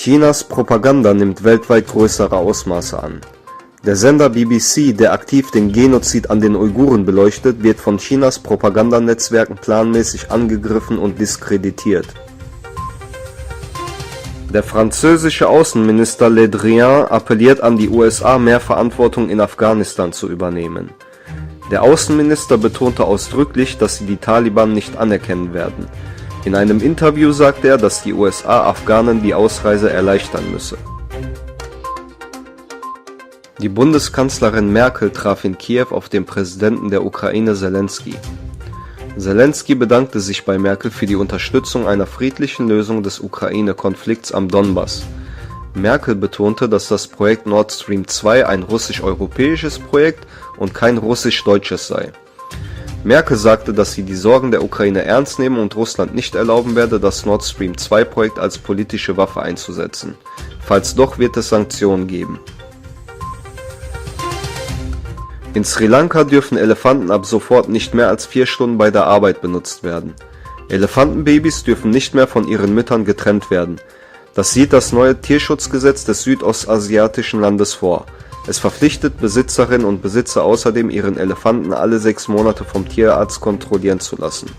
Chinas Propaganda nimmt weltweit größere Ausmaße an. Der Sender BBC, der aktiv den Genozid an den Uiguren beleuchtet, wird von Chinas Propagandanetzwerken planmäßig angegriffen und diskreditiert. Der französische Außenminister Le Drian appelliert an die USA, mehr Verantwortung in Afghanistan zu übernehmen. Der Außenminister betonte ausdrücklich, dass sie die Taliban nicht anerkennen werden. In einem Interview sagte er, dass die USA Afghanen die Ausreise erleichtern müsse. Die Bundeskanzlerin Merkel traf in Kiew auf den Präsidenten der Ukraine Selenskyj. Selenskyj bedankte sich bei Merkel für die Unterstützung einer friedlichen Lösung des Ukraine-Konflikts am Donbass. Merkel betonte, dass das Projekt Nord Stream 2 ein russisch-europäisches Projekt und kein russisch-deutsches sei. Merkel sagte, dass sie die Sorgen der Ukraine ernst nehmen und Russland nicht erlauben werde, das Nord Stream 2 Projekt als politische Waffe einzusetzen. Falls doch, wird es Sanktionen geben. In Sri Lanka dürfen Elefanten ab sofort nicht mehr als 4 Stunden bei der Arbeit benutzt werden. Elefantenbabys dürfen nicht mehr von ihren Müttern getrennt werden. Das sieht das neue Tierschutzgesetz des südostasiatischen Landes vor. Es verpflichtet Besitzerinnen und Besitzer außerdem, ihren Elefanten alle 6 Monate vom Tierarzt kontrollieren zu lassen.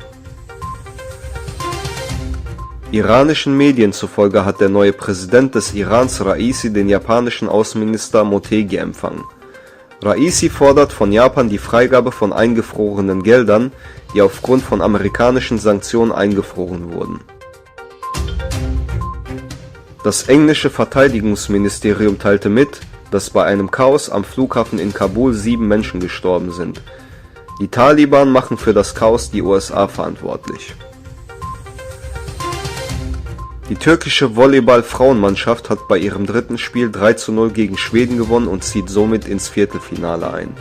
Iranischen Medien zufolge hat der neue Präsident des Irans, Raisi, den japanischen Außenminister Motegi empfangen. Raisi fordert von Japan die Freigabe von eingefrorenen Geldern, die aufgrund von amerikanischen Sanktionen eingefroren wurden. Das englische Verteidigungsministerium teilte mit, dass bei einem Chaos am Flughafen in Kabul 7 Menschen gestorben sind. Die Taliban machen für das Chaos die USA verantwortlich. Die türkische Volleyball-Frauenmannschaft hat bei ihrem dritten Spiel 3:0 gegen Schweden gewonnen und zieht somit ins Viertelfinale ein.